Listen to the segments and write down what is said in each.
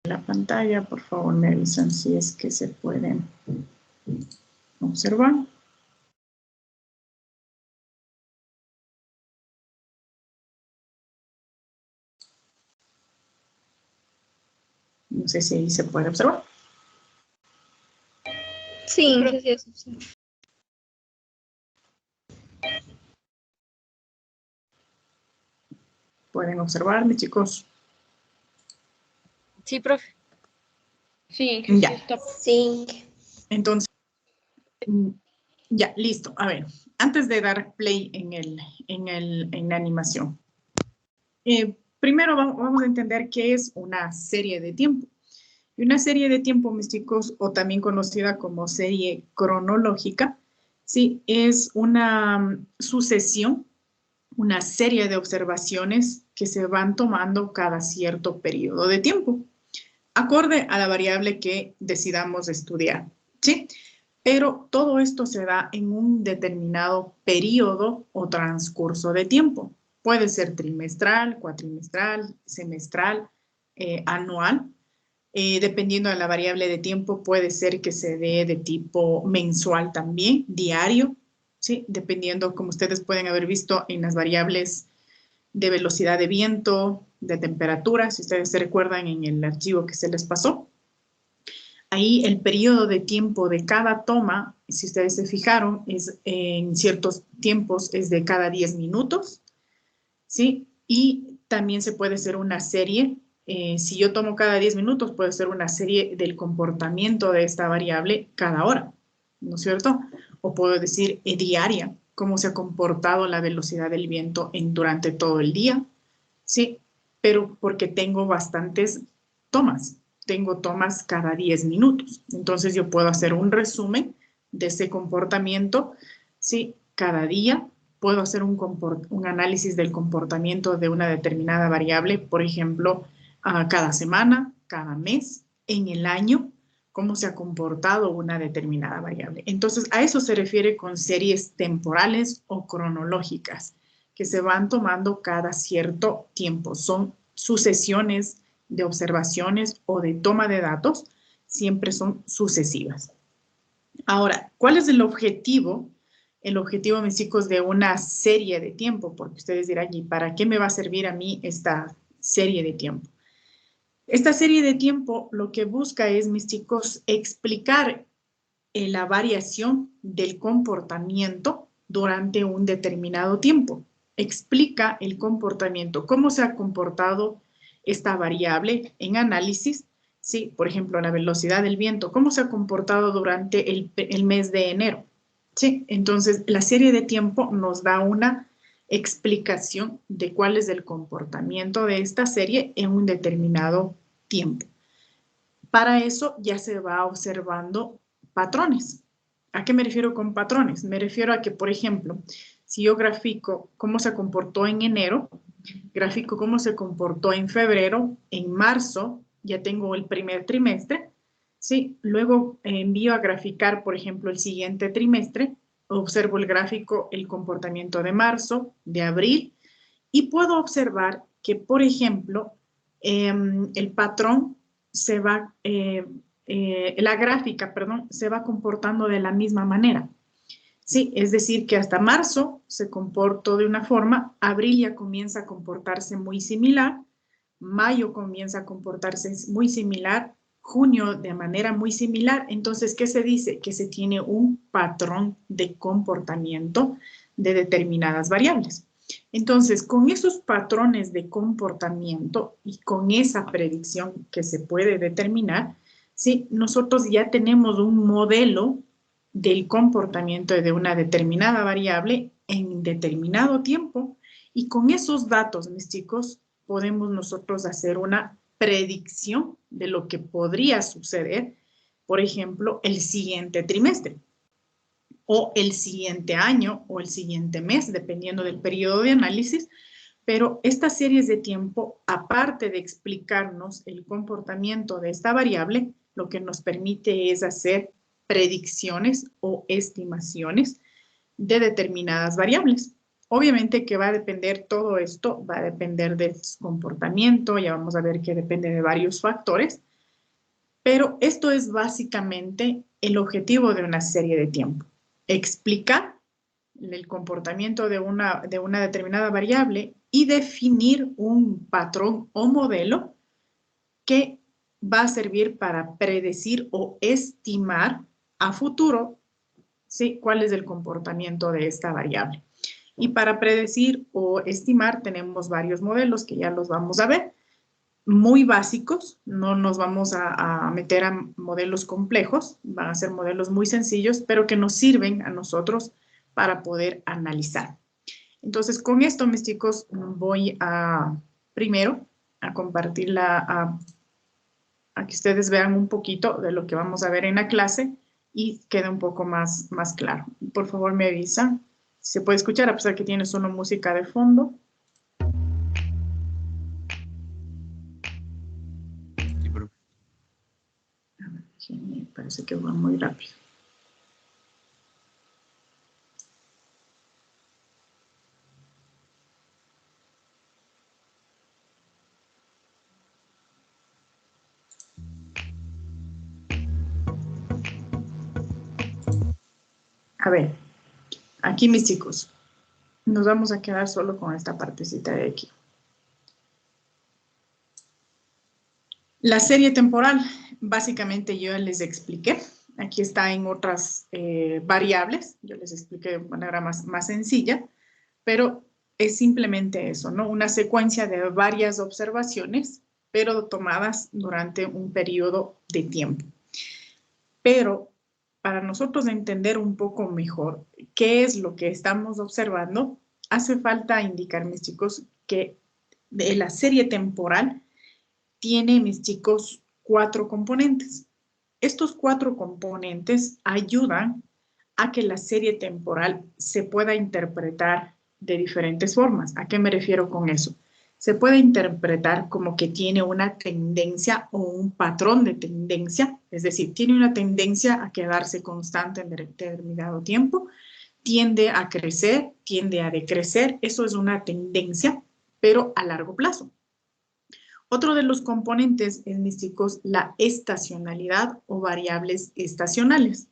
la pantalla, por favor me avisan si es que se pueden observar. No sé si ahí se puede observar. Sí, sí. ¿Pueden observarme, chicos? Sí, profe. Sí, Ya. está. Sí. Entonces, ya, listo. A ver, antes de dar play en la animación, primero vamos a entender qué es una serie de tiempo. Y una serie de tiempo, mis chicos, o también conocida como serie cronológica, sí, es una sucesión, una serie de observaciones que se van tomando cada cierto periodo de tiempo, acorde a la variable que decidamos estudiar, ¿sí? Pero todo esto se da en un determinado periodo o transcurso de tiempo. Puede ser trimestral, cuatrimestral, semestral, anual. Dependiendo de la variable de tiempo, puede ser que se dé de tipo mensual también, diario, ¿sí? Dependiendo, como ustedes pueden haber visto, en las variables de velocidad de viento, de temperatura, si ustedes se recuerdan en el archivo que se les pasó. Ahí el periodo de tiempo de cada toma, si ustedes se fijaron, es en ciertos tiempos es de cada 10 minutos, ¿sí? Y también se puede hacer una serie. Si yo tomo cada 10 minutos, puede ser una serie del comportamiento de esta variable cada hora, ¿no es cierto? O puedo decir diaria, cómo se ha comportado la velocidad del viento durante todo el día, ¿sí? Pero porque tengo bastantes tomas. Tengo tomas cada 10 minutos. Entonces yo puedo hacer un resumen de ese comportamiento, ¿sí? Cada día puedo hacer un análisis del comportamiento de una determinada variable, por ejemplo, cada semana, cada mes, en el año, cómo se ha comportado una determinada variable. Entonces, a eso se refiere con series temporales o cronológicas, que se van tomando cada cierto tiempo. Son sucesiones de observaciones o de toma de datos, siempre son sucesivas. Ahora, ¿cuál es el objetivo? El objetivo, mis chicos, de una serie de tiempo, porque ustedes dirán, ¿y para qué me va a servir a mí esta serie de tiempo? Esta serie de tiempo lo que busca es, mis chicos, explicar la variación del comportamiento durante un determinado tiempo. Explica el comportamiento, cómo se ha comportado esta variable en análisis. Sí, por ejemplo, la velocidad del viento, cómo se ha comportado durante el mes de enero. Sí, entonces la serie de tiempo nos da una explicación de cuál es el comportamiento de esta serie en un determinado tiempo. Para eso ya se va observando patrones. ¿A qué me refiero con patrones? Me refiero a que, por ejemplo, si yo grafico cómo se comportó en enero, grafico cómo se comportó en febrero, en marzo, ya tengo el primer trimestre, ¿sí? Luego envío a graficar, por ejemplo, el siguiente trimestre, observo el gráfico, el comportamiento de marzo, de abril, y puedo observar que, por ejemplo, el patrón se va, la gráfica, perdón, se va comportando de la misma manera. Sí, es decir, que hasta marzo se comportó de una forma, abril ya comienza a comportarse muy similar, mayo comienza a comportarse muy similar, junio de manera muy similar. Entonces, ¿qué se dice? Que se tiene un patrón de comportamiento de determinadas variables. Entonces, con esos patrones de comportamiento y con esa predicción que se puede determinar, ¿sí? Nosotros ya tenemos un modelo del comportamiento de una determinada variable en determinado tiempo y con esos datos, mis chicos, podemos nosotros hacer una predicción de lo que podría suceder, por ejemplo, el siguiente trimestre o el siguiente año o el siguiente mes, dependiendo del periodo de análisis. Pero estas series de tiempo, aparte de explicarnos el comportamiento de esta variable, lo que nos permite es hacer predicciones o estimaciones de determinadas variables. Obviamente que va a depender todo esto, va a depender del comportamiento, ya vamos a ver que depende de varios factores, Pero esto es básicamente el objetivo de una serie de tiempo. Explicar el comportamiento de una determinada variable y definir un patrón o modelo que va a servir para predecir o estimar a futuro, ¿sí?, cuál es el comportamiento de esta variable. Y para predecir o estimar tenemos varios modelos que ya los vamos a ver, muy básicos, no nos vamos a meter a modelos complejos, van a ser modelos muy sencillos, pero que nos sirven a nosotros para poder analizar. Entonces, con esto, mis chicos, voy a, primero, a compartirla, a que ustedes vean un poquito de lo que vamos a ver en la clase y quede un poco más claro. Por favor, me avisan. Se puede escuchar a pesar que tiene solo música de fondo. Sí, me parece que va muy rápido. A ver, aquí mis chicos, nos vamos a quedar solo con esta partecita de aquí. La serie temporal, básicamente yo les expliqué. Aquí está en otras variables. Yo les expliqué de manera más sencilla, pero es simplemente eso, ¿no? Una secuencia de varias observaciones, pero tomadas durante un periodo de tiempo. Pero para nosotros entender un poco mejor qué es lo que estamos observando, hace falta indicar, mis chicos, que de la serie temporal tiene, mis chicos, 4 componentes. Estos 4 componentes ayudan a que la serie temporal se pueda interpretar de diferentes formas. ¿A qué me refiero con eso? Se puede interpretar como que tiene una tendencia o un patrón de tendencia, es decir, tiene una tendencia a quedarse constante en determinado tiempo, tiende a crecer, tiende a decrecer, eso es una tendencia, pero a largo plazo. Otro de los componentes es, mis chicos, la estacionalidad o variables estacionales.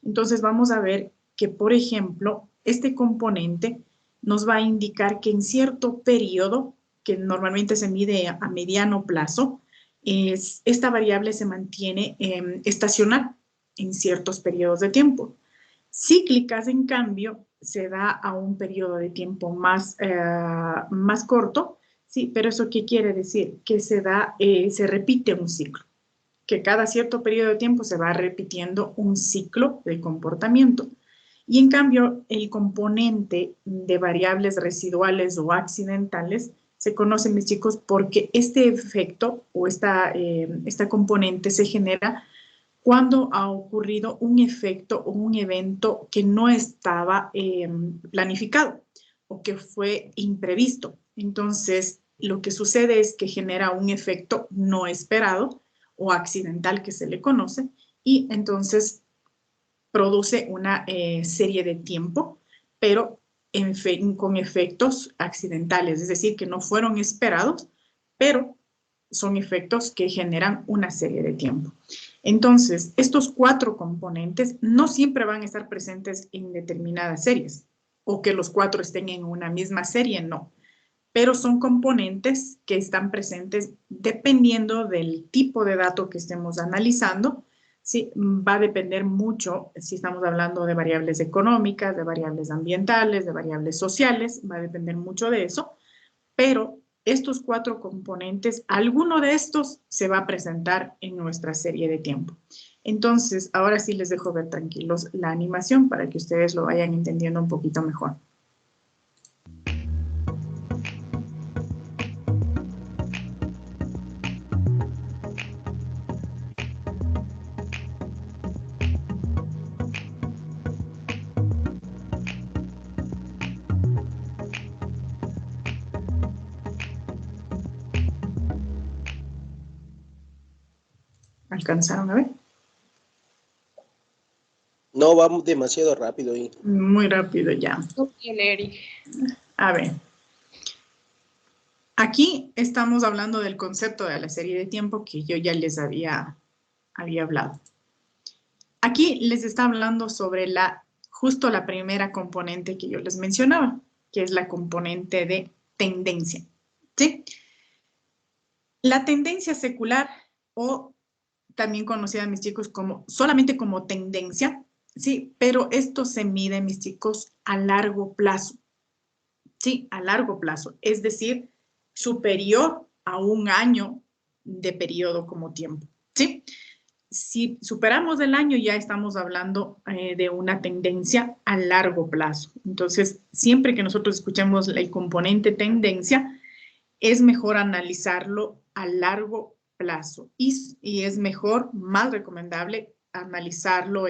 Entonces vamos a ver que, por ejemplo, este componente nos va a indicar que en cierto periodo, que normalmente se mide a mediano plazo, esta variable se mantiene estacional en ciertos periodos de tiempo. Cíclicas, en cambio, se da a un periodo de tiempo más corto. Sí, pero ¿eso qué quiere decir? Que se repite un ciclo, que cada cierto periodo de tiempo se va repitiendo un ciclo de comportamiento. Y en cambio, el componente de variables residuales o accidentales se conoce, mis chicos, porque este efecto o esta componente se genera cuando ha ocurrido un efecto o un evento que no estaba planificado o que fue imprevisto. Entonces, lo que sucede es que genera un efecto no esperado o accidental que se le conoce y entonces produce una serie de tiempo, pero con efectos accidentales, es decir, que no fueron esperados, pero son efectos que generan una serie de tiempo. Entonces, estos 4 componentes no siempre van a estar presentes en determinadas series o que los 4 estén en una misma serie, no. Pero son componentes que están presentes dependiendo del tipo de dato que estemos analizando. Sí, va a depender mucho si estamos hablando de variables económicas, de variables ambientales, de variables sociales, va a depender mucho de eso, pero estos 4 componentes, alguno de estos se va a presentar en nuestra serie de tiempo. Entonces, ahora sí les dejo ver tranquilos la animación para que ustedes lo vayan entendiendo un poquito mejor. ¿Alcanzaron a ver? No, vamos demasiado rápido. Muy rápido ya. Bien, Eric. A ver. Aquí estamos hablando del concepto de la serie de tiempo que yo ya les había había hablado. Aquí les está hablando sobre justo la primera componente que yo les mencionaba, que es la componente de tendencia, ¿sí? La tendencia secular, o también conocida, mis chicos, solamente como tendencia, ¿sí? Pero esto se mide, mis chicos, a largo plazo, ¿sí? A largo plazo, es decir, superior a un año de periodo como tiempo, ¿sí? Si superamos el año, ya estamos hablando de una tendencia a largo plazo. Entonces, siempre que nosotros escuchemos el componente tendencia, es mejor analizarlo a largo plazo. Y es mejor, más recomendable, analizarlo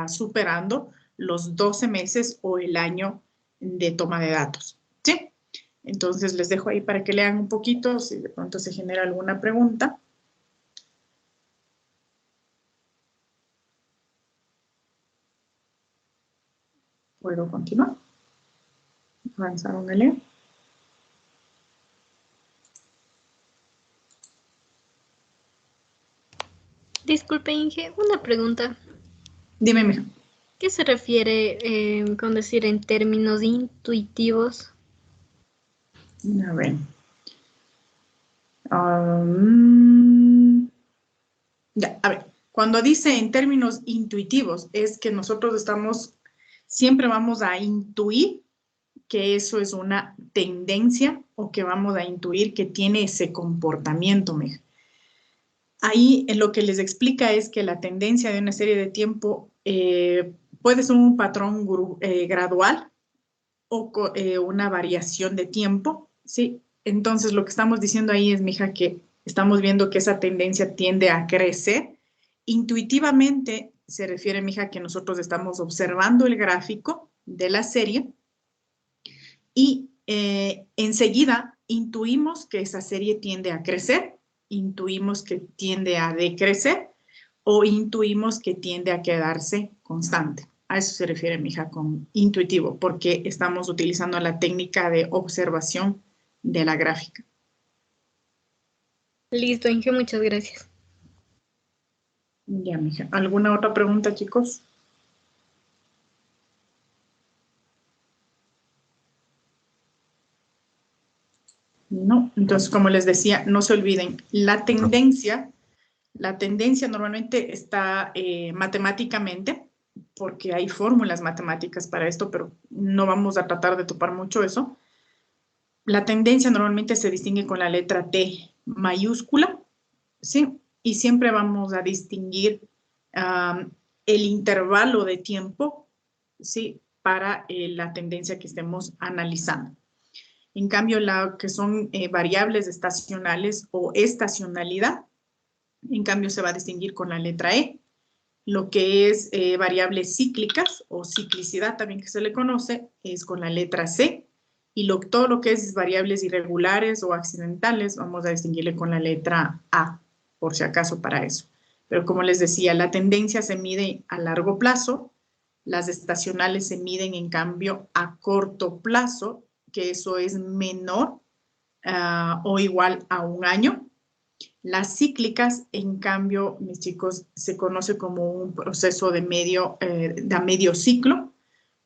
superando los 12 meses o el año de toma de datos, ¿sí? Entonces, les dejo ahí para que lean un poquito, si de pronto se genera alguna pregunta. ¿Puedo continuar? ¿Avanzaron a leer? Disculpe, Inge, una pregunta. Dime, mija. ¿Qué se refiere con decir en términos intuitivos? A ver. Ya, a ver. Cuando dice en términos intuitivos, es que nosotros siempre vamos a intuir que eso es una tendencia o que vamos a intuir que tiene ese comportamiento, mija. Ahí lo que les explica es que la tendencia de una serie de tiempo puede ser un patrón gradual o una variación de tiempo, ¿sí? Entonces, lo que estamos diciendo ahí es, mija, que estamos viendo que esa tendencia tiende a crecer. Intuitivamente se refiere, mija, que nosotros estamos observando el gráfico de la serie y enseguida intuimos que esa serie tiende a crecer, intuimos que tiende a decrecer o intuimos que tiende a quedarse constante. A eso se refiere, mija, con intuitivo, porque estamos utilizando la técnica de observación de la gráfica. Listo, Inge, muchas gracias. Ya, mija. ¿Alguna otra pregunta, chicos? No. Entonces, como les decía, no se olviden, la tendencia normalmente está matemáticamente, porque hay fórmulas matemáticas para esto, pero no vamos a tratar de topar mucho eso. La tendencia normalmente se distingue con la letra T mayúscula, ¿sí? Y siempre vamos a distinguir el intervalo de tiempo, ¿sí? Para la tendencia que estemos analizando. En cambio, la que son variables estacionales o estacionalidad, en cambio se va a distinguir con la letra E. Lo que es variables cíclicas o ciclicidad también que se le conoce es con la letra C. Y todo lo que es variables irregulares o accidentales vamos a distinguirle con la letra A, por si acaso para eso. Pero como les decía, la tendencia se mide a largo plazo, las estacionales se miden en cambio a corto plazo, que eso es menor o igual a un año. Las cíclicas, en cambio, mis chicos, se conoce como un proceso de medio ciclo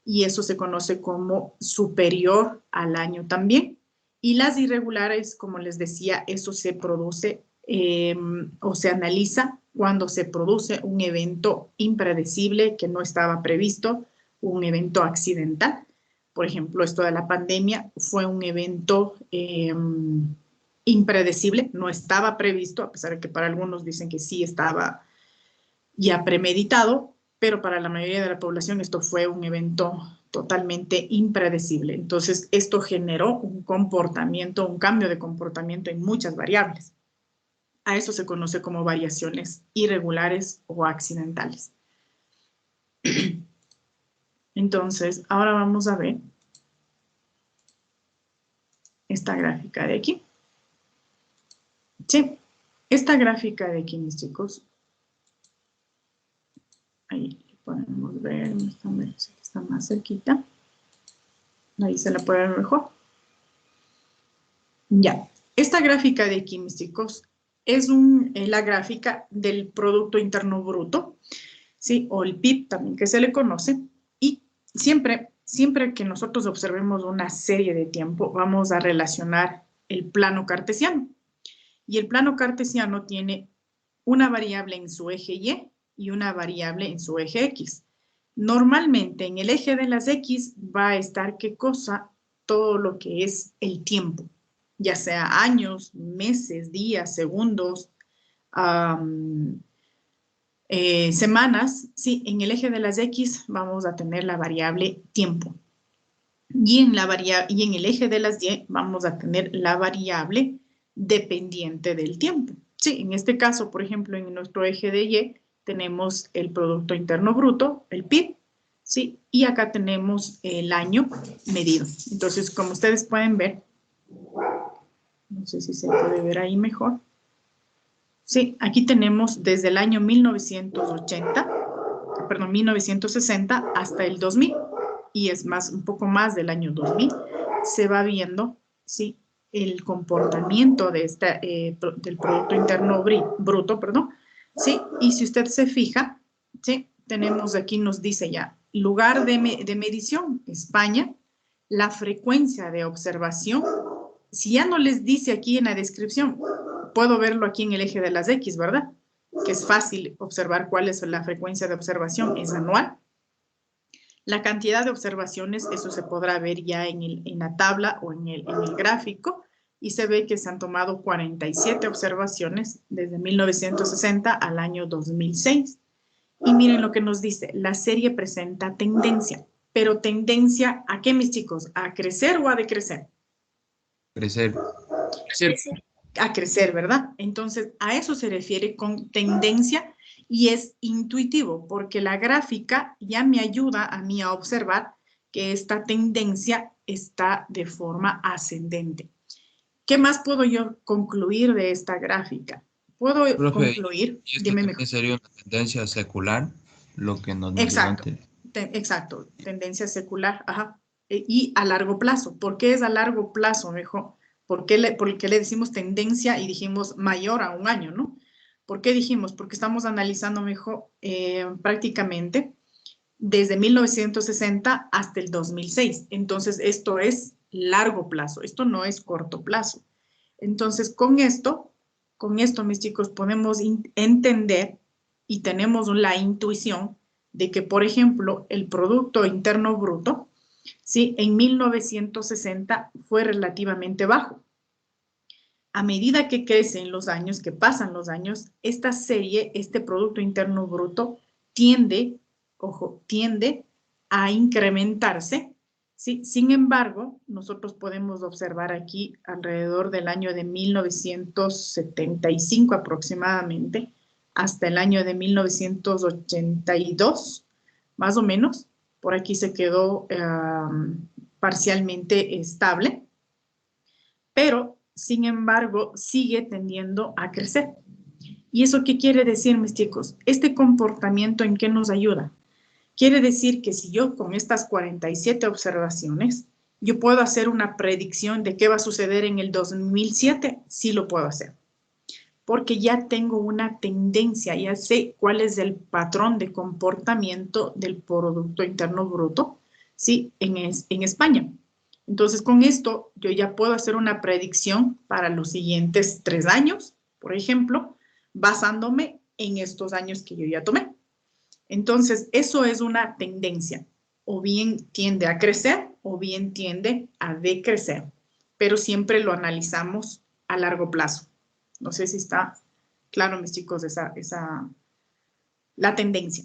y eso se conoce como superior al año también. Y las irregulares, como les decía, eso se produce o se analiza cuando se produce un evento impredecible que no estaba previsto, un evento accidental. Por ejemplo, esto de la pandemia fue un evento impredecible, no estaba previsto, a pesar de que para algunos dicen que sí estaba ya premeditado, pero para la mayoría de la población esto fue un evento totalmente impredecible. Entonces, esto generó un comportamiento, un cambio de comportamiento en muchas variables. A eso se conoce como variaciones irregulares o accidentales. Entonces, ahora vamos a ver esta gráfica de aquí. Sí, esta gráfica de aquí, mis chicos, ahí podemos ver, está más cerquita. Ahí se la puede ver mejor. Ya, esta gráfica de aquí, mis chicos, es la gráfica del Producto Interno Bruto, ¿sí? O el PIB también que se le conoce. Y siempre que nosotros observemos una serie de tiempo, vamos a relacionar el plano cartesiano. Y el plano cartesiano tiene una variable en su eje y una variable en su eje X. Normalmente en el eje de las X va a estar, ¿qué cosa? Todo lo que es el tiempo, ya sea años, meses, días, segundos, semanas. Sí, en el eje de las X vamos a tener la variable tiempo. Y en el eje de las Y vamos a tener la variable dependiente del tiempo. Sí, en este caso, por ejemplo, en nuestro eje de Y tenemos el Producto Interno Bruto, el PIB, ¿sí? Y acá tenemos el año medido. Entonces, como ustedes pueden ver, no sé si se puede ver ahí mejor. Sí, aquí tenemos desde el año 1960 hasta el 2000, y es más, un poco más del año 2000, se va viendo, ¿sí?, el comportamiento de del Producto Interno Bruto, perdón, ¿sí? Y si usted se fija, ¿sí?, tenemos aquí, nos dice ya, lugar de medición, España, la frecuencia de observación. Si ya no les dice aquí en la descripción, puedo verlo aquí en el eje de las X, ¿verdad? Que es fácil observar cuál es la frecuencia de observación, es anual. La cantidad de observaciones, eso se podrá ver ya en la tabla o en el gráfico, y se ve que se han tomado 47 observaciones desde 1960 al año 2006. Y miren lo que nos dice, la serie presenta tendencia, pero ¿tendencia a qué, mis chicos? ¿A crecer o a decrecer? Crecer. A crecer, ¿verdad? Entonces, a eso se refiere con tendencia, y es intuitivo, porque la gráfica ya me ayuda a mí a observar que esta tendencia está de forma ascendente. ¿Qué más puedo yo concluir de esta gráfica? Puedo concluir, ¿Y esto dime también mejor. sería una tendencia secular, lo que nos mencionó Exacto, antes? exacto, tendencia secular, ajá. Y a largo plazo. ¿Por qué es a largo plazo, mejor? ¿Por qué le decimos tendencia y dijimos mayor a un año, no? ¿Por qué dijimos? Porque estamos analizando mejor prácticamente desde 1960 hasta el 2006. Entonces, esto es largo plazo, esto no es corto plazo. Entonces, con esto, mis chicos, podemos entender y tenemos la intuición de que, por ejemplo, el Producto Interno Bruto, ¿sí?, en 1960 fue relativamente bajo. A medida que crecen los años, que pasan los años, esta serie, este Producto Interno Bruto, tiende a incrementarse, ¿sí? Sin embargo, nosotros podemos observar aquí alrededor del año de 1975 aproximadamente, hasta el año de 1982, más o menos, por aquí se quedó parcialmente estable, pero sin embargo sigue tendiendo a crecer. ¿Y eso qué quiere decir, mis chicos? Este comportamiento, ¿en qué nos ayuda? Quiere decir que si yo con estas 47 observaciones, yo puedo hacer una predicción de qué va a suceder en el 2007, sí lo puedo hacer. Porque ya tengo una tendencia, ya sé cuál es el patrón de comportamiento del Producto Interno Bruto, ¿sí?, en España. Entonces, con esto yo ya puedo hacer una predicción para los siguientes 3 años, por ejemplo, basándome en estos años que yo ya tomé. Entonces, eso es una tendencia. O bien tiende a crecer o bien tiende a decrecer, pero siempre lo analizamos a largo plazo. No sé si está claro, mis chicos, la tendencia.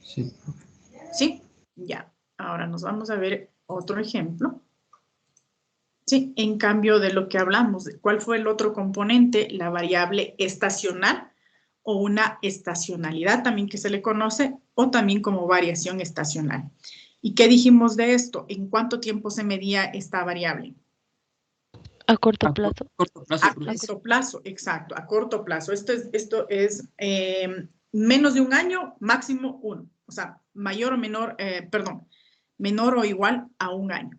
Sí. ¿Sí? Ya. Ahora nos vamos a ver otro ejemplo. Sí, en cambio de lo que hablamos, ¿cuál fue el otro componente? La variable estacional, o una estacionalidad también que se le conoce, o también como variación estacional. ¿Y qué dijimos de esto? ¿En cuánto tiempo se medía esta variable? A corto plazo. A corto plazo, exacto, a corto plazo. Esto es menos de un año, máximo 1. O sea, mayor o menor, menor o igual a un año.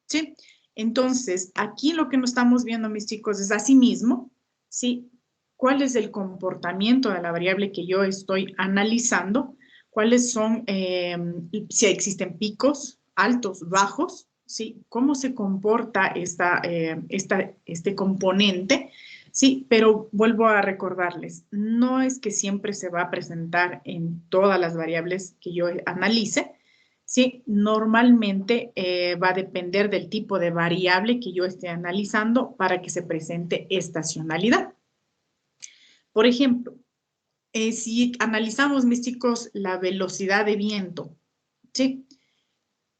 ¿Sí? Entonces, aquí lo que nos estamos viendo, mis chicos, es asimismo, ¿sí? ¿Cuál es el comportamiento de la variable que yo estoy analizando? ¿Cuáles son, si existen picos, altos, bajos? ¿Sí? ¿Cómo se comporta este componente? Sí, pero vuelvo a recordarles, no es que siempre se va a presentar en todas las variables que yo analice, ¿sí? Normalmente va a depender del tipo de variable que yo esté analizando para que se presente estacionalidad. Por ejemplo, si analizamos, mis chicos, la velocidad de viento, ¿sí?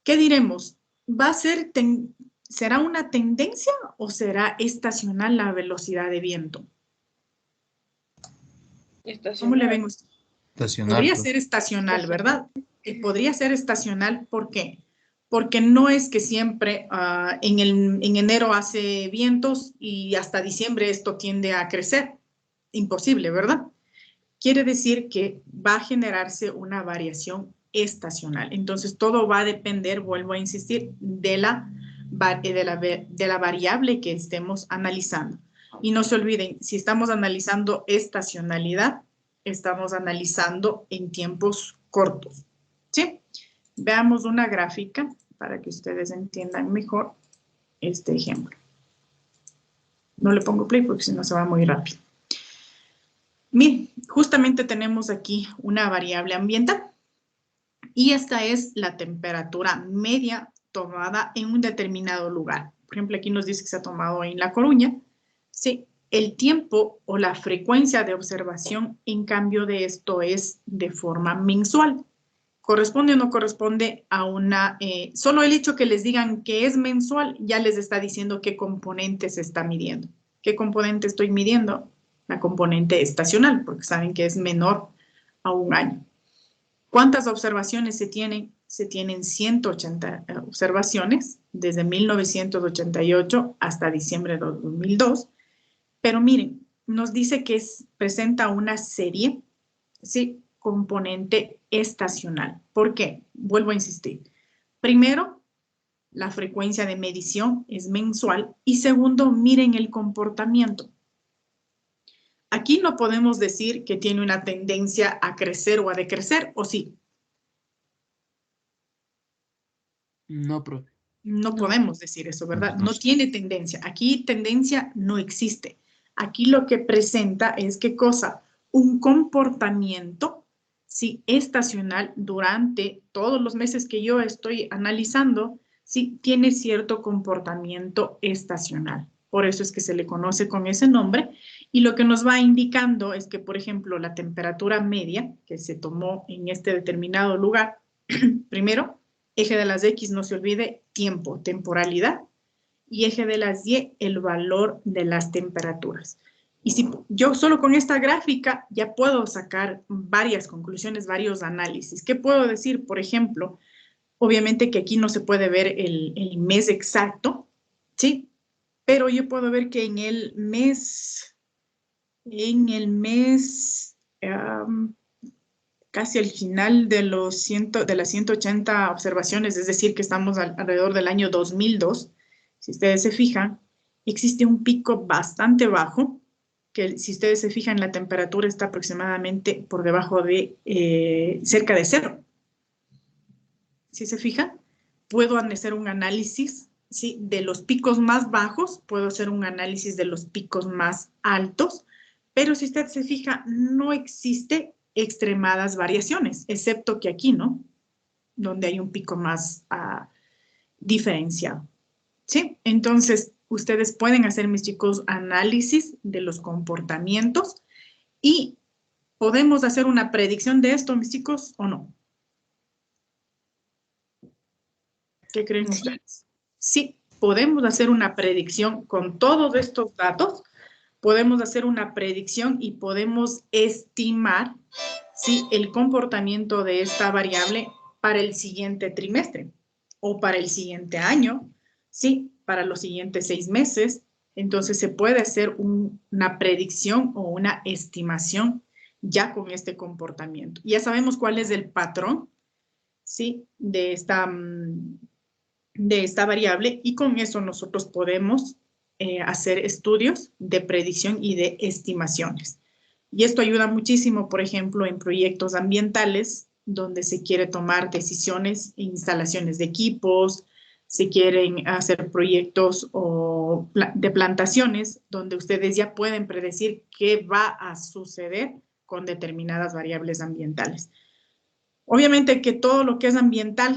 ¿Qué diremos? ¿Va a ser ¿Será una tendencia o será estacional la velocidad de viento? ¿Cómo le ven ustedes? Estacional, Podría profe. ser estacional, ¿verdad? Podría ser estacional, ¿por qué? Porque no es que siempre en enero hace vientos y hasta diciembre esto tiende a crecer. Imposible, ¿verdad? Quiere decir que va a generarse una variación estacional. Entonces, todo va a depender, vuelvo a insistir, de la variable que estemos analizando. Y no se olviden, si estamos analizando estacionalidad, estamos analizando en tiempos cortos. ¿Sí? Veamos una gráfica para que ustedes entiendan mejor este ejemplo. No le pongo play porque si no se va muy rápido. Miren, justamente tenemos aquí una variable ambiental y esta es la temperatura media tomada en un determinado lugar. Por ejemplo, aquí nos dice que se ha tomado en La Coruña. Sí, el tiempo o la frecuencia de observación, en cambio de esto, es de forma mensual. ¿Corresponde o no corresponde a una... solo el hecho que les digan que es mensual ya les está diciendo qué componente se está midiendo. ¿Qué componente estoy midiendo? La componente estacional, porque saben que es menor a un año. ¿Cuántas observaciones se tienen? Se tienen 180 observaciones desde 1988 hasta diciembre de 2002. Pero miren, nos dice que presenta una serie, ¿sí? Componente estacional. ¿Por qué? Vuelvo a insistir. Primero, la frecuencia de medición es mensual y segundo, miren el comportamiento. Aquí no podemos decir que tiene una tendencia a crecer o a decrecer, ¿o sí? No, profe. No podemos decir eso, ¿verdad? No No sé. tiene tendencia. Aquí tendencia no existe. Aquí lo que presenta es ¿qué cosa? Un comportamiento, sí, estacional durante todos los meses que yo estoy analizando, sí, tiene cierto comportamiento estacional. Por eso es que se le conoce con ese nombre. Y lo que nos va indicando es que, por ejemplo, la temperatura media que se tomó en este determinado lugar, primero, eje de las X, no se olvide, tiempo, temporalidad, y eje de las Y, el valor de las temperaturas. Y si yo solo con esta gráfica ya puedo sacar varias conclusiones, varios análisis. ¿Qué puedo decir? Por ejemplo, obviamente que aquí no se puede ver el mes exacto, ¿sí? Pero yo puedo ver que en el mes casi al final de las 180 observaciones, es decir, que estamos alrededor del año 2002, si ustedes se fijan, existe un pico bastante bajo, que si ustedes se fijan, la temperatura está aproximadamente por debajo de cerca de cero. Si se fijan, puedo hacer un análisis, ¿sí? De los picos más bajos, puedo hacer un análisis de los picos más altos, pero si usted se fija, no existe extremadas variaciones, excepto que aquí, ¿no? Donde hay un pico más diferenciado, ¿sí? Entonces, ustedes pueden hacer, mis chicos, análisis de los comportamientos y ¿podemos hacer una predicción de esto, mis chicos, o no? ¿Qué creen ustedes? Sí, podemos hacer una predicción con todos estos datos, podemos hacer una predicción y podemos estimar, ¿sí? El comportamiento de esta variable para el siguiente trimestre o para el siguiente año, ¿sí? Para los siguientes 6 meses. Entonces se puede hacer una predicción o una estimación ya con este comportamiento. Ya sabemos cuál es el patrón, ¿sí? De esta de esta variable y con eso nosotros podemos hacer estudios de predicción y de estimaciones. Y esto ayuda muchísimo, por ejemplo, en proyectos ambientales donde se quiere tomar decisiones e instalaciones de equipos, se quieren hacer proyectos de plantaciones donde ustedes ya pueden predecir qué va a suceder con determinadas variables ambientales. Obviamente que todo lo que es ambiental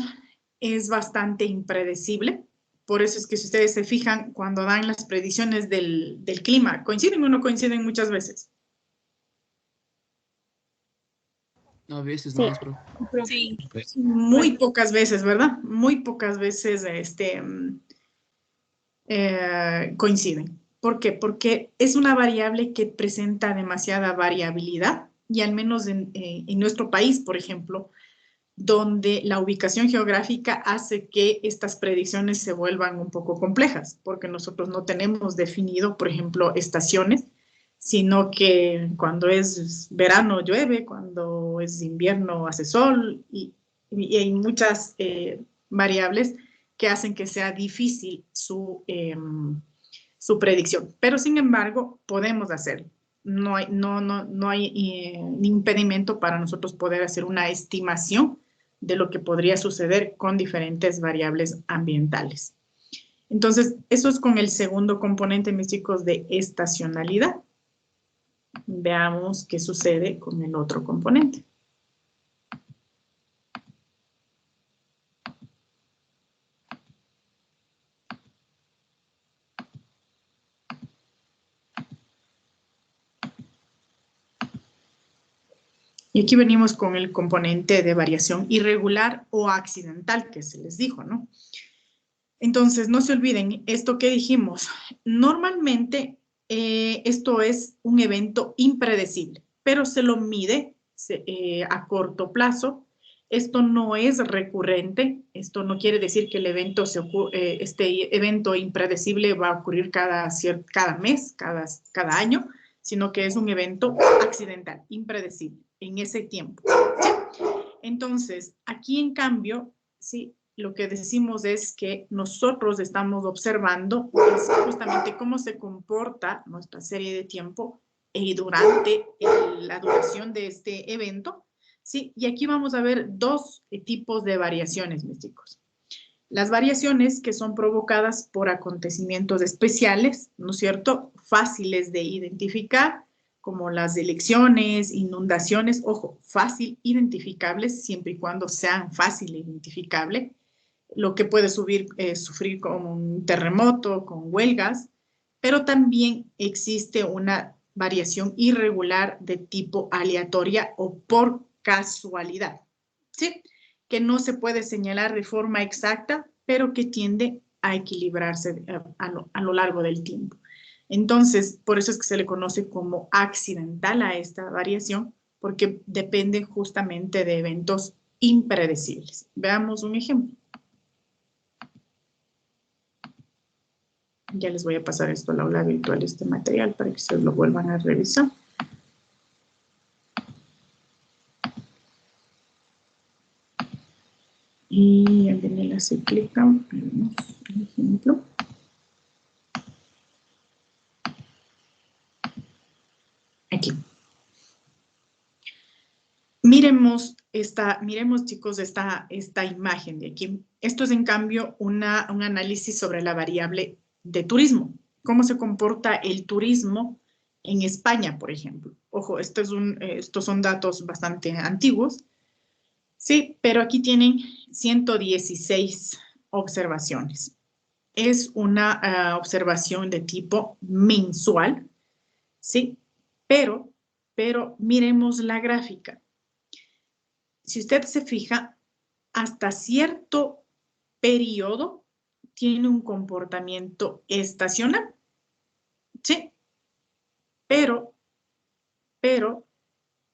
es bastante impredecible, por eso es que si ustedes se fijan cuando dan las predicciones del clima, ¿coinciden o no coinciden muchas veces? A veces Sí. no es, profe. Sí. Muy pocas veces, ¿verdad? Muy pocas veces coinciden. ¿Por qué? Porque es una variable que presenta demasiada variabilidad y al menos en nuestro país, por ejemplo, donde la ubicación geográfica hace que estas predicciones se vuelvan un poco complejas, porque nosotros no tenemos definido, por ejemplo, estaciones, sino que cuando es verano llueve, cuando es invierno hace sol y hay muchas variables que hacen que sea difícil su predicción. Pero sin embargo, podemos hacerlo. No hay impedimento para nosotros poder hacer una estimación de lo que podría suceder con diferentes variables ambientales. Entonces, eso es con el segundo componente, mis chicos, de estacionalidad. Veamos qué sucede con el otro componente. Y aquí venimos con el componente de variación irregular o accidental, que se les dijo, ¿no? Entonces, no se olviden, esto que dijimos, normalmente esto es un evento impredecible, pero se lo mide a corto plazo. Esto no es recurrente, esto no quiere decir que el evento este evento impredecible va a ocurrir cada mes, cada año, sino que es un evento accidental, impredecible, en ese tiempo. ¿Sí? Entonces, aquí en cambio, sí, lo que decimos es que nosotros estamos observando es justamente cómo se comporta nuestra serie de tiempo durante la duración de este evento, ¿sí? Y aquí vamos a ver dos tipos de variaciones, mis chicos. Las variaciones que son provocadas por acontecimientos especiales, ¿no es cierto? Fáciles de identificar, como las elecciones, inundaciones, ojo, fácil identificables siempre y cuando sean fácil identificables, lo que puede sufrir con un terremoto, con huelgas, pero también existe una variación irregular de tipo aleatoria o por casualidad, ¿sí? Que no se puede señalar de forma exacta, pero que tiende a equilibrarse a lo largo del tiempo. Entonces, por eso es que se le conoce como accidental a esta variación, porque depende justamente de eventos impredecibles. Veamos un ejemplo. Ya les voy a pasar esto al aula virtual, este material, para que se lo vuelvan a revisar. Y al Daniela se clica, vemos el ejemplo. Aquí. Miremos, chicos, esta imagen de aquí. Esto es, en cambio, un análisis sobre la variable de turismo. ¿Cómo se comporta el turismo en España, por ejemplo? Ojo, estos son datos bastante antiguos. Sí, pero aquí tienen 116 observaciones. Es una observación de tipo mensual, ¿sí? Pero miremos la gráfica. Si usted se fija, hasta cierto periodo tiene un comportamiento estacional, ¿sí? Pero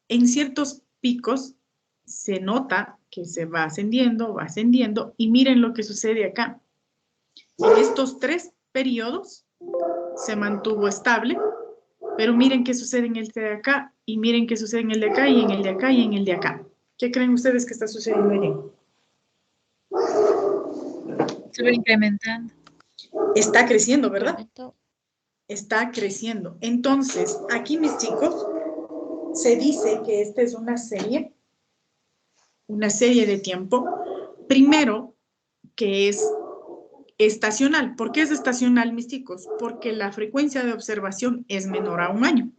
en ciertos picos se nota que se va ascendiendo, y miren lo que sucede acá. En estos 3 periodos se mantuvo estable, pero miren qué sucede en el de acá, y miren qué sucede en el de acá, y en el de acá, y en el de acá. ¿Qué creen ustedes que está sucediendo allí? Se va incrementando. Está creciendo, ¿verdad? Incremento. Está creciendo. Entonces, aquí, mis chicos, se dice que esta es una serie de tiempo. Primero, que es estacional. ¿Por qué es estacional, mis chicos? Porque la frecuencia de observación es menor a 1 año.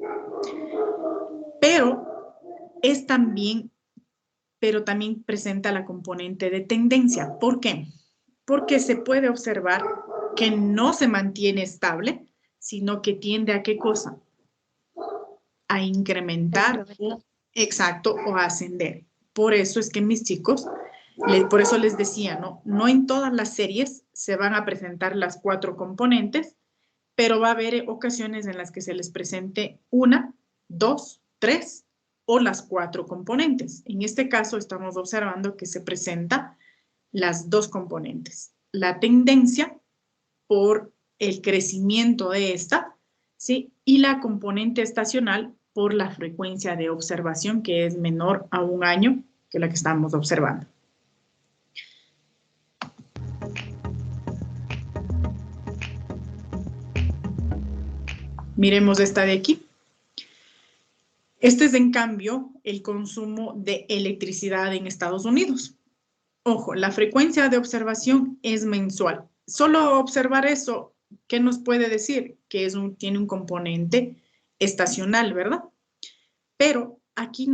Pero también presenta la componente de tendencia. ¿Por qué? Porque se puede observar que no se mantiene estable, sino que tiende a ¿qué cosa? A incrementar, exacto, o a ascender. Por eso es que mis chicos, por eso les decía, ¿no? No en todas las series se van a presentar las 4 componentes, pero va a haber ocasiones en las que se les presente 1, 2, 3 o las 4 componentes. En este caso estamos observando que se presenta las 2 componentes. La tendencia por el crecimiento de esta, ¿sí? Y la componente estacional por la frecuencia de observación que es menor a 1 año que la que estamos observando. Miremos esta de aquí. Este es, en cambio, el consumo de electricidad en Estados Unidos. Ojo, la frecuencia de observación es mensual. Solo observar eso, ¿qué nos puede decir? Que tiene un componente estacional, ¿verdad? Pero aquí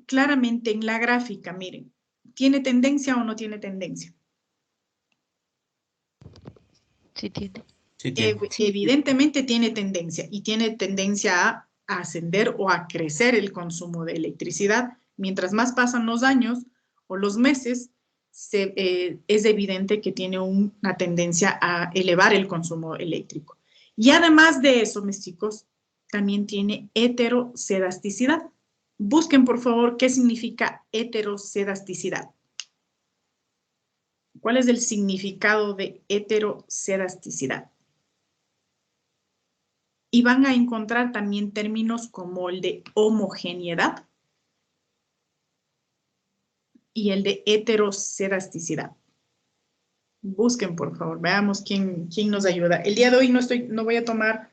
claramente en la gráfica, miren, ¿tiene tendencia o no tiene tendencia? Sí tiene. Sí, tiene. Evidentemente tiene tendencia y tiene tendencia a ascender o a crecer el consumo de electricidad. Mientras más pasan los años o los meses, es evidente que tiene una tendencia a elevar el consumo eléctrico. Y además de eso, mis chicos, también tiene heterocedasticidad. Busquen, por favor, qué significa heterocedasticidad. ¿Cuál es el significado de heterocedasticidad? Y van a encontrar también términos como el de homogeneidad y el de heterocedasticidad. Busquen, por favor, veamos quién nos ayuda. El día de hoy no voy a tomar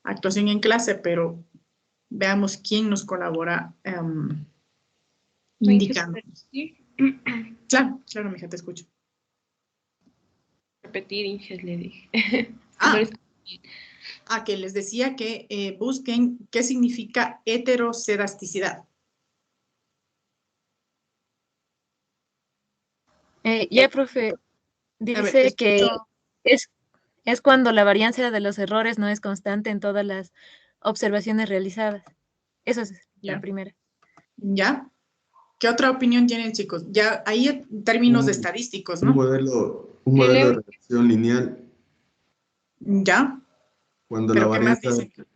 actuación en clase, pero veamos quién nos colabora indicando. Claro, claro, mija, te escucho. Repetir, Inges, le dije. Que les decía que busquen qué significa heterocedasticidad. Ya, profe, dice que es cuando la varianza de los errores no es constante en todas las observaciones realizadas. Eso es la primera. ¿Ya? ¿Qué otra opinión tienen, chicos? Ya ahí en términos estadísticos, ¿no? Un modelo de regresión lineal. ¿Ya? Cuando ¿Pero la qué más varianza, dicen?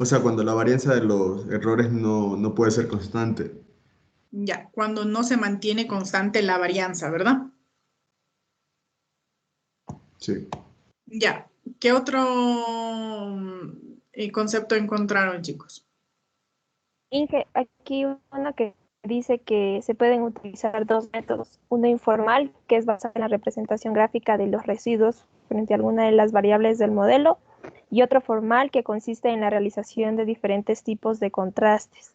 o sea, cuando la varianza de los errores no puede ser constante. Ya, cuando no se mantiene constante la varianza, ¿verdad? Sí. Ya. ¿Qué otro concepto encontraron, chicos? Inge, aquí uno que dice que se pueden utilizar 2 métodos. Uno informal, que es basado en la representación gráfica de los residuos frente a alguna de las variables del modelo, y otro formal, que consiste en la realización de diferentes tipos de contrastes.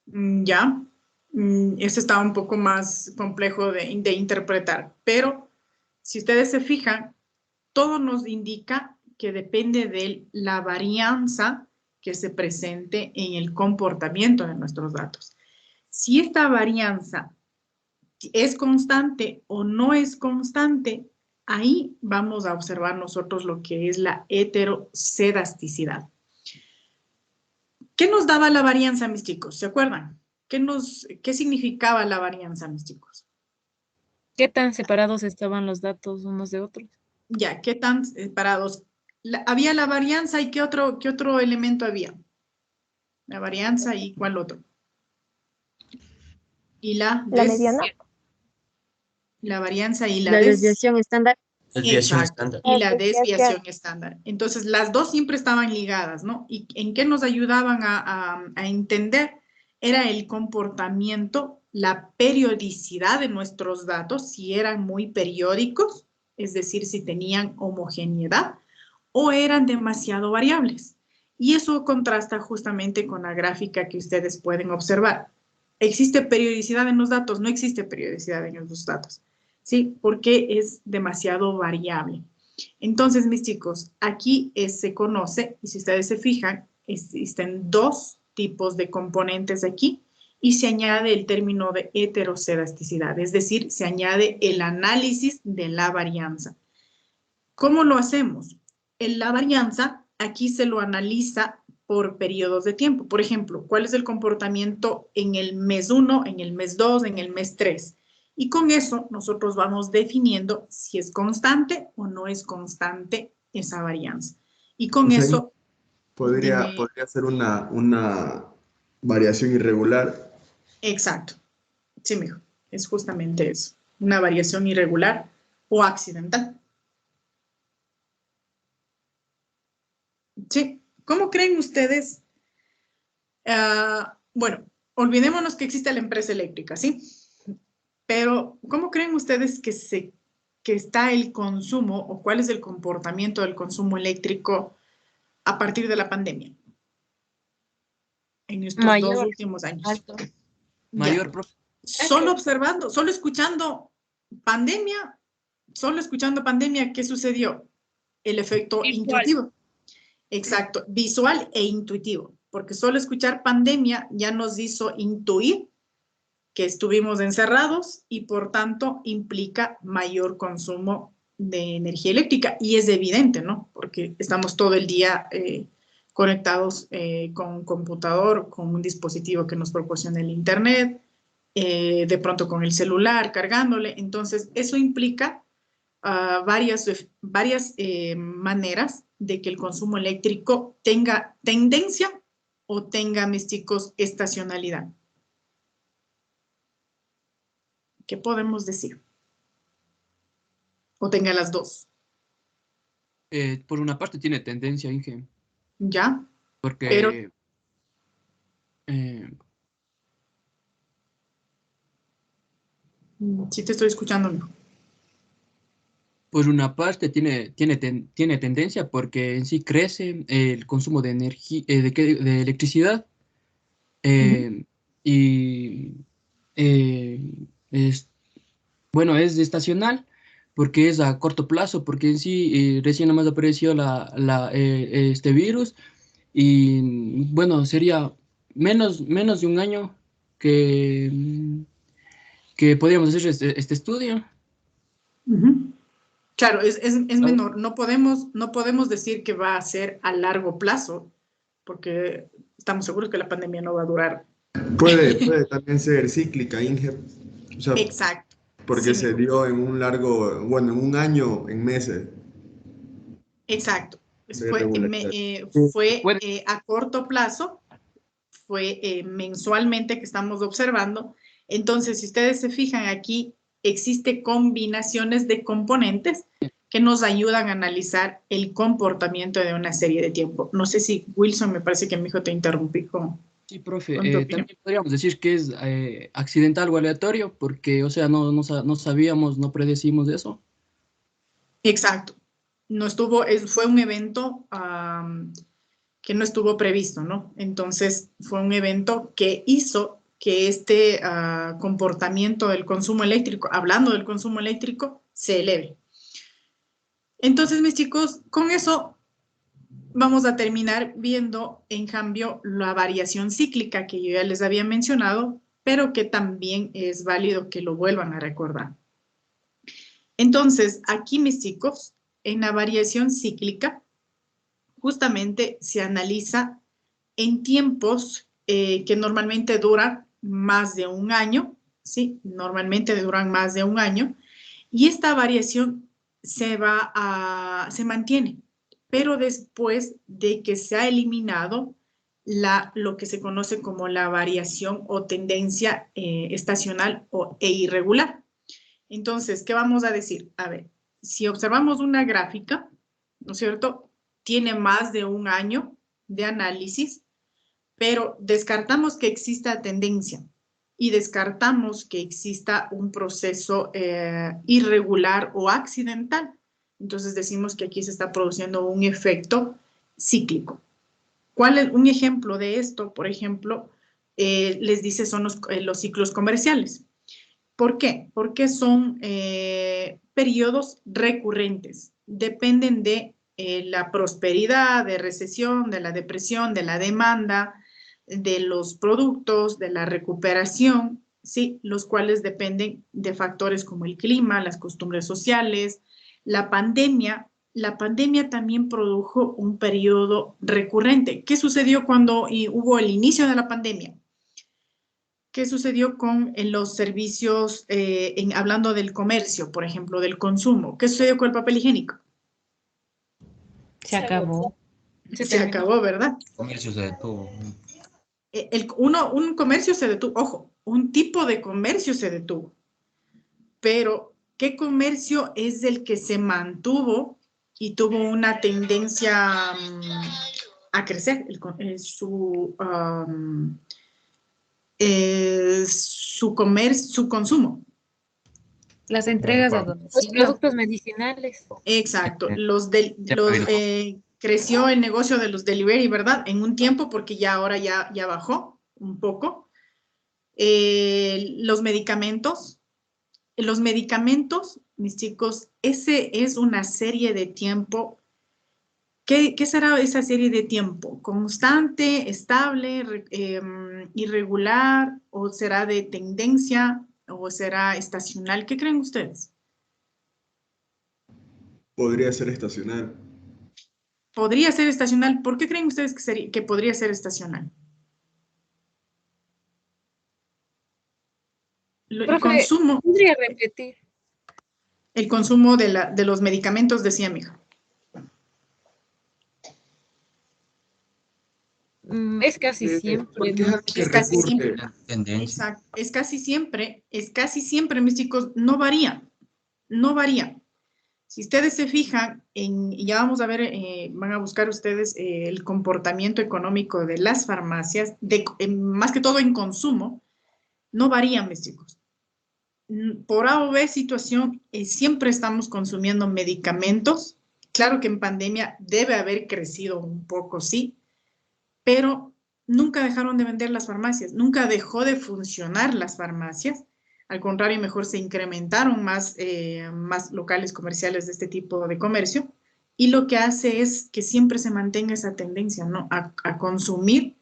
Ya. Ese está un poco más complejo de interpretar, pero si ustedes se fijan, todo nos indica que depende de la varianza que se presente en el comportamiento de nuestros datos. Si esta varianza es constante o no es constante, ahí vamos a observar nosotros lo que es la heterocedasticidad. ¿Qué nos daba la varianza, mis chicos? ¿Se acuerdan? ¿Qué significaba la varianza, mis chicos? ¿Qué tan separados estaban los datos unos de otros? Ya, ¿qué tan separados? Había la varianza y ¿qué otro elemento había? La varianza y ¿cuál otro? Y la mediana. La varianza y la desviación estándar. Desviación Exacto, estándar. y la desviación estándar. Entonces, las dos siempre estaban ligadas, ¿no? ¿Y en qué nos ayudaban a entender? Era el comportamiento, la periodicidad de nuestros datos, si eran muy periódicos, es decir, si tenían homogeneidad o eran demasiado variables. Y eso contrasta justamente con la gráfica que ustedes pueden observar. ¿Existe periodicidad en los datos? No existe periodicidad en los datos, ¿sí? Porque es demasiado variable. Entonces, mis chicos, aquí se conoce, y si ustedes se fijan, existen dos tipos de componentes aquí, y se añade el término de heterocedasticidad, es decir, se añade el análisis de la varianza. ¿Cómo lo hacemos? En la varianza, aquí se lo analiza por periodos de tiempo. Por ejemplo, ¿cuál es el comportamiento en el mes 1, en el mes 2, en el mes 3? Y con eso nosotros vamos definiendo si es constante o no es constante esa varianza. Y con O sea, eso... podría ser una variación irregular. Exacto. Sí, mijo. Es justamente eso. Una variación irregular o accidental. Sí. ¿Cómo creen ustedes? Bueno, olvidémonos que existe la empresa eléctrica, ¿sí? Pero, ¿cómo creen ustedes que está el consumo o cuál es el comportamiento del consumo eléctrico a partir de la pandemia? En estos Mayor, 2 últimos años. alto. Mayor, profe. Solo observando, solo escuchando pandemia, ¿qué sucedió? El efecto intuitivo. Exacto, visual e intuitivo, porque solo escuchar pandemia ya nos hizo intuir que estuvimos encerrados y por tanto implica mayor consumo de energía eléctrica y es evidente, ¿no? Porque estamos todo el día conectados con un computador, con un dispositivo que nos proporciona el internet, de pronto con el celular cargándole, entonces eso implica varias maneras de que el consumo eléctrico tenga tendencia o tenga, mis chicos, estacionalidad. ¿Qué podemos decir? O tenga las dos. Por una parte tiene tendencia, Inge, ¿Ya? porque Pero sí te estoy escuchando, mijo. por una parte tiene tendencia porque en sí crece el consumo de energía, de electricidad, y es, bueno, es estacional porque es a corto plazo, porque en sí recién nomás apareció este virus y bueno, sería menos de un año que, que podríamos hacer este estudio. Claro, es menor. No podemos decir que va a ser a largo plazo, porque estamos seguros que la pandemia no va a durar. Puede también ser cíclica, Inge. O sea, Exacto. porque Sí, se mijo. dio en un largo, bueno, en un año, en meses Exacto. de irregularidad. Fue Puede, a corto plazo, fue mensualmente que estamos observando. Entonces, si ustedes se fijan aquí, existe combinaciones de componentes que nos ayudan a analizar el comportamiento de una serie de tiempo. No sé si, Wilson, me parece que mi hijo te interrumpí con sí, profe, tu opinión. también podríamos decir que es accidental o aleatorio, porque, o sea, no sabíamos, no predecimos eso. Exacto. No estuvo, fue un evento que no estuvo previsto, ¿no? Entonces, fue un evento que hizo que este comportamiento del consumo eléctrico, hablando del consumo eléctrico, se eleve. Entonces, mis chicos, con eso vamos a terminar viendo, en cambio, la variación cíclica que yo ya les había mencionado, pero que también es válido que lo vuelvan a recordar. Entonces, aquí, mis chicos, en la variación cíclica, justamente se analiza en tiempos que normalmente duran más de un año, ¿sí? Normalmente duran más de un año, y esta variación se mantiene, pero después de que se ha eliminado lo que se conoce como la variación o tendencia estacional e irregular. Entonces, ¿qué vamos a decir? A ver, si observamos una gráfica, ¿no es cierto? Tiene más de un año de análisis, pero descartamos que exista tendencia y descartamos que exista un proceso irregular o accidental. Entonces decimos que aquí se está produciendo un efecto cíclico. ¿Cuál es un ejemplo de esto? Por ejemplo, les dice son los ciclos comerciales. ¿Por qué? Porque son periodos recurrentes. Dependen de la prosperidad, de recesión, de la depresión, de la demanda, de los productos, de la recuperación, ¿sí? Los cuales dependen de factores como el clima, las costumbres sociales, la pandemia. La pandemia también produjo un periodo recurrente. ¿Qué sucedió cuando hubo el inicio de la pandemia? ¿Qué sucedió con los servicios, hablando del comercio, por ejemplo, del consumo? ¿Qué sucedió con el papel higiénico? Se acabó. Se acabó, ¿verdad? El comercio se detuvo. Un comercio se detuvo, ojo, un tipo de comercio se detuvo. Pero, ¿qué comercio es el que se mantuvo y tuvo una tendencia a crecer? Su consumo. Las entregas a Los domicilio. productos medicinales. Exacto. Creció el negocio de los delivery, ¿verdad? En un tiempo, porque ahora ya bajó un poco. Los medicamentos. Los medicamentos, mis chicos, ese es una serie de tiempo. ¿Qué será esa serie de tiempo? ¿Constante, estable, irregular, o será de tendencia, o será estacional? ¿Qué creen ustedes? Podría ser estacional. Podría ser estacional. ¿Por qué creen ustedes que podría ser estacional? El consumo. ¿Podría repetir? El consumo de los medicamentos, decía mi hija. Es casi siempre. Porque es algo que Es casi recurre. siempre. Tendencia. Exacto. Es casi siempre, mis chicos, no varía. No varía. Si ustedes se fijan, ya vamos a ver, van a buscar ustedes el comportamiento económico de las farmacias, más que todo en consumo, no varían, mis chicos. Por A o B situación, siempre estamos consumiendo medicamentos. Claro que en pandemia debe haber crecido un poco, sí, pero nunca dejaron de vender las farmacias, nunca dejó de funcionar las farmacias. Al contrario, mejor se incrementaron más locales comerciales de este tipo de comercio, y lo que hace es que siempre se mantenga esa tendencia, ¿no? A consumir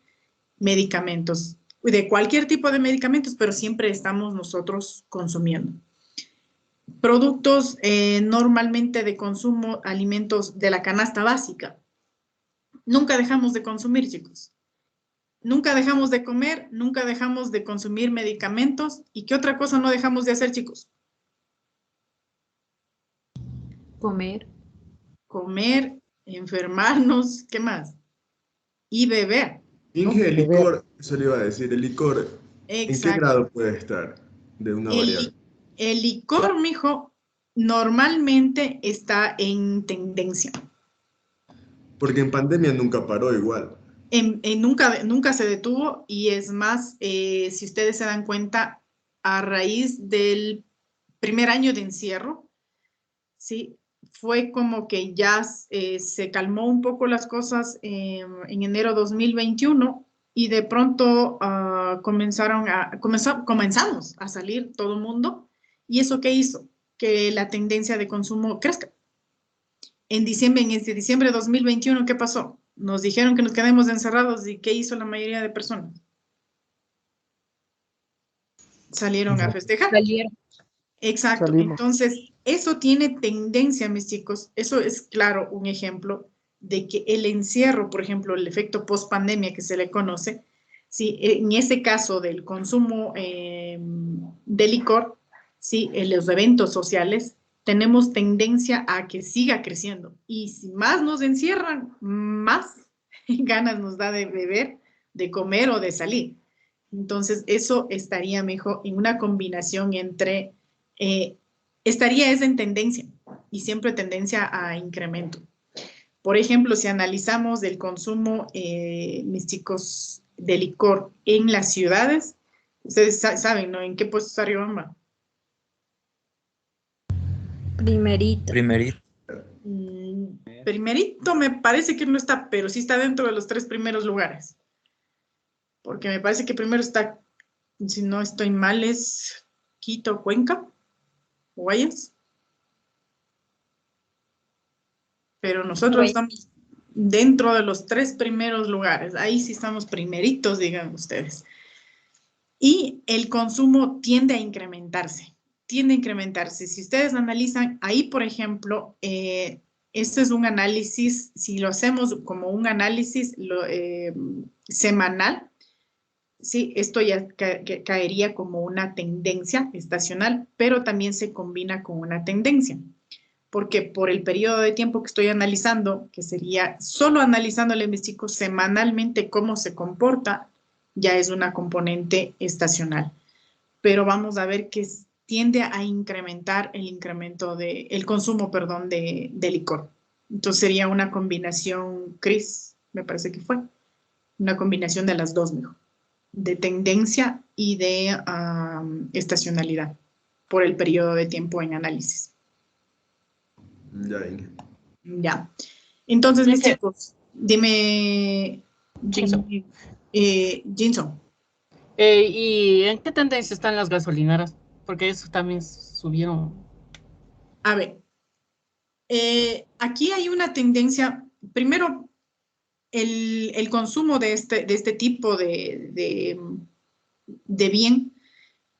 medicamentos, de cualquier tipo de medicamentos, pero siempre estamos nosotros consumiendo. Productos normalmente de consumo, alimentos de la canasta básica. Nunca dejamos de consumir, chicos. Nunca dejamos de comer, nunca dejamos de consumir medicamentos. ¿Y qué otra cosa no dejamos de hacer, chicos? Comer. Comer, enfermarnos, ¿qué más? Y beber. Inge, el licor, eso le iba a decir, el licor, ¿en qué Exacto. grado puede estar de una variable? El licor, mijo, normalmente está en tendencia. Porque en pandemia nunca paró igual. Nunca se detuvo, y es más, si ustedes se dan cuenta, a raíz del primer año de encierro, ¿sí? Fue como que ya se calmó un poco las cosas en enero 2021, y de pronto comenzamos a salir todo el mundo. ¿Y eso qué hizo? Que la tendencia de consumo crezca. En este diciembre de 2021, ¿qué pasó? Nos dijeron que nos quedemos encerrados, ¿y qué hizo la mayoría de personas? Salieron a festejar. Salieron. Exacto. Salimos. Entonces, eso tiene tendencia, mis chicos. Eso es, claro, un ejemplo de que el encierro, por ejemplo, el efecto post-pandemia que se le conoce, ¿sí? En ese caso del consumo de licor, ¿sí? En los eventos sociales, tenemos tendencia a que siga creciendo. Y si más nos encierran, más ganas nos da de beber, de comer o de salir. Entonces, eso estaría mejor en una combinación entre, estaría en tendencia, y siempre tendencia a incremento. Por ejemplo, si analizamos el consumo, mis chicos, de licor en las ciudades, Ustedes saben, ¿no? ¿En qué puesto está Riobamba? Primerito. Primerito. Primerito me parece que no está, pero sí está dentro de los 3 primeros lugares. Porque me parece que primero está, si no estoy mal, es Quito, Cuenca, Guayas. Pero nosotros estamos dentro de los 3 primeros lugares. Ahí sí estamos primeritos, digan ustedes. Y el consumo tiende a incrementarse. Tiende a incrementarse. Si ustedes analizan, ahí, por ejemplo, este es un análisis, si lo hacemos como un análisis semanal, sí, esto ya caería como una tendencia estacional, pero también se combina con una tendencia. Porque por el periodo de tiempo que estoy analizando, que sería solo analizándole, mis chicos, semanalmente cómo se comporta, ya es una componente estacional. Pero vamos a ver que tiende a incrementar el consumo, perdón, de licor. Entonces sería una combinación, Cris, me parece que fue, una combinación de las dos, mejor, de tendencia y de estacionalidad por el periodo de tiempo en análisis. Ya, Inge. Ya. Entonces, mis Inge. chicos, dime, Jinson. ¿Y en qué tendencia están las gasolineras? Porque eso también subieron. A ver, aquí hay una tendencia, primero, el consumo de este tipo de bien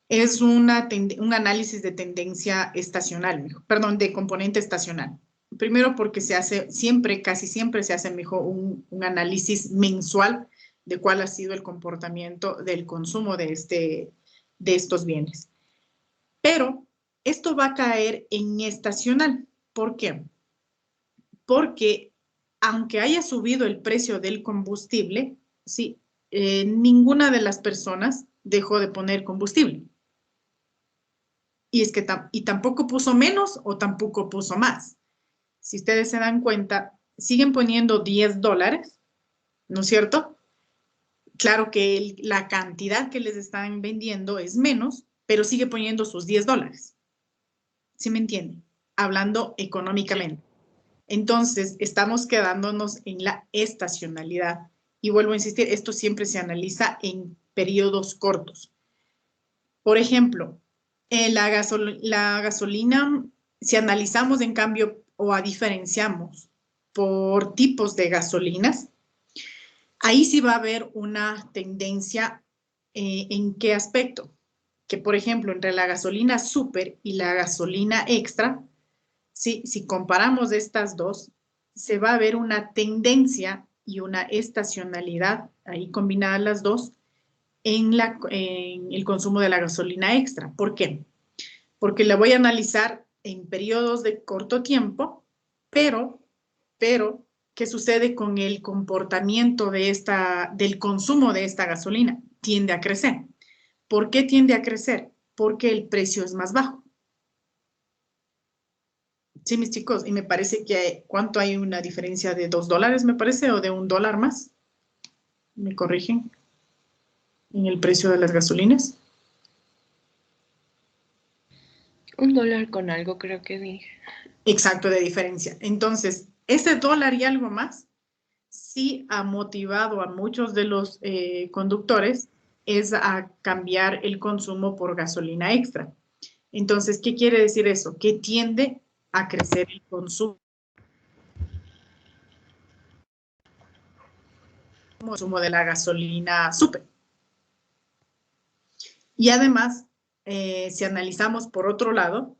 es un análisis de tendencia estacional, perdón, de componente estacional. Primero porque se hace siempre, casi siempre se hace mejor un análisis mensual de cuál ha sido el comportamiento del consumo de estos bienes. Pero esto va a caer en estacional. ¿Por qué? Porque aunque haya subido el precio del combustible, sí, ninguna de las personas dejó de poner combustible. Y es que tampoco puso menos o tampoco puso más. Si ustedes se dan cuenta, siguen poniendo $10, ¿no es cierto? Claro que la cantidad que les están vendiendo es menos, pero sigue poniendo sus $10. ¿Sí me entienden? Hablando económicamente. Entonces, estamos quedándonos en la estacionalidad. Y vuelvo a insistir, esto siempre se analiza en periodos cortos. Por ejemplo, la gasolina, si analizamos en cambio o diferenciamos por tipos de gasolinas, ahí sí va a haber una tendencia en qué aspecto. Que por ejemplo, entre la gasolina super y la gasolina extra, ¿sí? Si comparamos estas dos, se va a ver una tendencia y una estacionalidad, ahí combinadas las dos, en el consumo de la gasolina extra. ¿Por qué? Porque la voy a analizar en periodos de corto tiempo, pero, ¿qué sucede con el comportamiento del consumo de esta gasolina? Tiende a crecer. ¿Por qué tiende a crecer? Porque el precio es más bajo. Sí, mis chicos, y me parece que ¿cuánto hay una diferencia de $2, me parece, o de $1 más? ¿Me corrigen? En el precio de las gasolinas. $1 con algo, creo que dije. Exacto, de diferencia. Entonces, ese $1 y algo más sí ha motivado a muchos de los conductores es a cambiar el consumo por gasolina extra. Entonces, ¿qué quiere decir eso? Que tiende a crecer el consumo de la gasolina super. Y además, si analizamos por otro lado,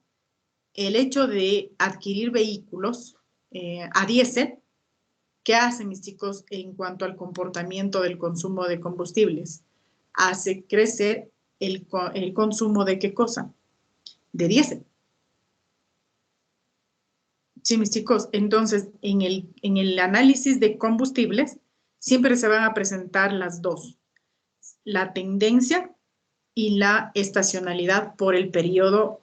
el hecho de adquirir vehículos a diésel, ¿qué hacen, mis chicos, en cuanto al comportamiento del consumo de combustibles? Hace crecer el consumo de ¿qué cosa? De diésel. Sí, mis chicos, entonces en el análisis de combustibles siempre se van a presentar las dos, la tendencia y la estacionalidad por el periodo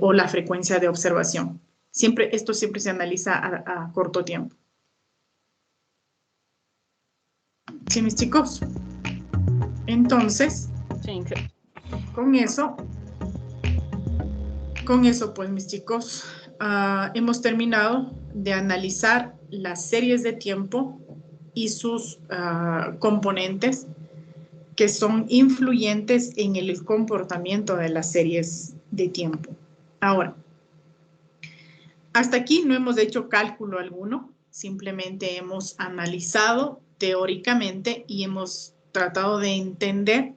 o la frecuencia de observación. Esto siempre se analiza a corto tiempo. Sí, mis chicos. Entonces, Sí, Inge. Con eso, pues, mis chicos, hemos terminado de analizar las series de tiempo y sus componentes que son influyentes en el comportamiento de las series de tiempo. Ahora, hasta aquí no hemos hecho cálculo alguno, simplemente hemos analizado teóricamente y hemos tratado de entender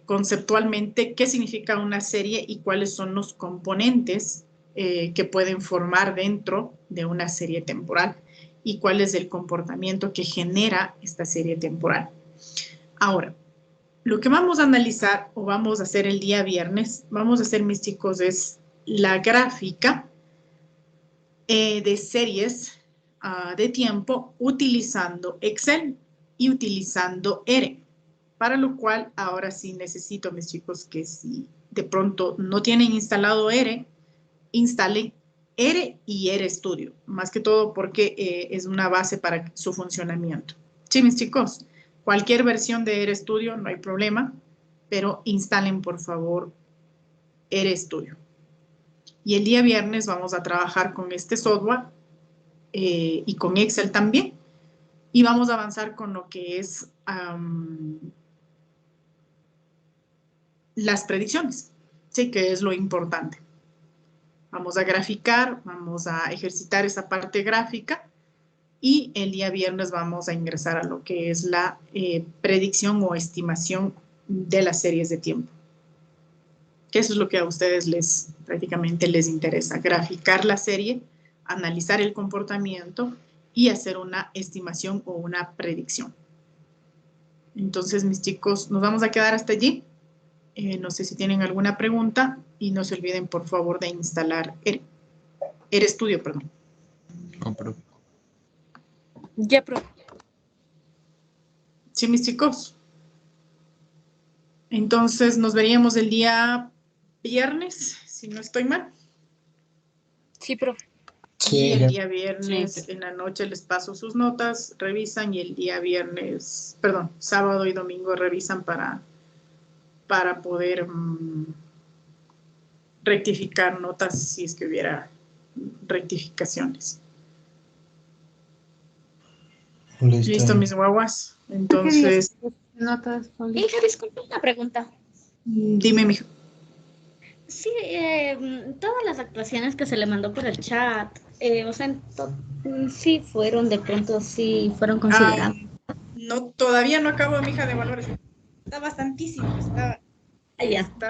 conceptualmente qué significa una serie y cuáles son los componentes que pueden formar dentro de una serie temporal y cuál es el comportamiento que genera esta serie temporal. Ahora, lo que vamos a analizar o vamos a hacer el día viernes, vamos a hacer, mis chicos, es la gráfica de series de tiempo utilizando Excel y utilizando R. Para lo cual, ahora sí necesito, mis chicos, que si de pronto no tienen instalado R, instalen R y RStudio. Más que todo porque es una base para su funcionamiento. Sí, mis chicos, cualquier versión de RStudio, no hay problema, pero instalen, por favor, RStudio. Y el día viernes vamos a trabajar con este software y con Excel también. Y vamos a avanzar con lo que es las predicciones, sí, que es lo importante. Vamos a graficar, vamos a ejercitar esa parte gráfica y el día viernes vamos a ingresar a lo que es la predicción o estimación de las series de tiempo. Que eso es lo que a ustedes prácticamente les interesa, graficar la serie, analizar el comportamiento y hacer una estimación o una predicción. Entonces, mis chicos, nos vamos a quedar hasta allí. No sé si tienen alguna pregunta y no se olviden, por favor, de instalar RStudio, perdón. No, profe. Ya, profe. Sí, mis chicos. Entonces, nos veríamos el día viernes, si no estoy mal. Sí, profe. Y el día viernes Sí. en la noche les paso sus notas, revisan y el día viernes, perdón, sábado y domingo revisan para poder rectificar notas si es que hubiera rectificaciones. Listo, mis guaguas. Entonces, Hija, disculpe una pregunta. dime, mija. Sí, todas las actuaciones que se le mandó por el chat, o sea, sí fueron, de pronto sí fueron consideradas. No, todavía no acabo, mija, de valores. Está bastantísimo, está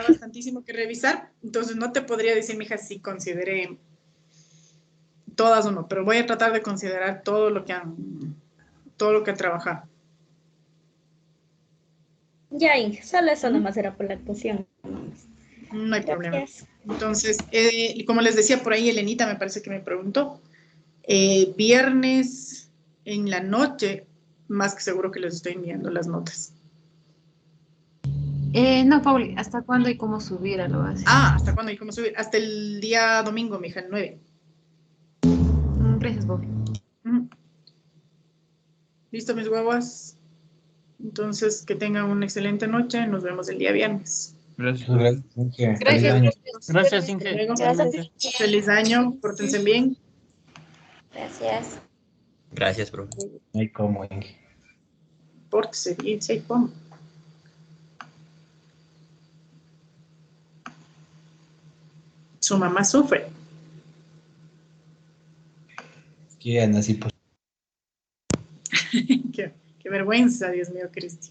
bastantísimo que revisar. Entonces no te podría decir, mija, si consideré todas o no, pero voy a tratar de considerar todo lo que han trabajado. Ya, Inge, solo eso nomás era por la actuación. No hay problema. Gracias. Entonces, como les decía por ahí, Elenita me parece que me preguntó, viernes en la noche, más que seguro que les estoy enviando las notas. No, Pauli, ¿hasta cuándo y cómo subir a lo base? ¿Hasta cuándo y cómo subir? Hasta el día domingo, mija, el 9. Gracias, Pauli. Listo, mis guaguas. Entonces, que tengan una excelente noche. Nos vemos el día viernes. Gracias. Gracias, Inge. Gracias. Feliz año. Pórtense bien. Gracias. Gracias, profe. No hay cómo, Inge. Pórtense bien, sí, ¿cómo? Su mamá sufre. Que nací por... Qué vergüenza, Dios mío, Cristi.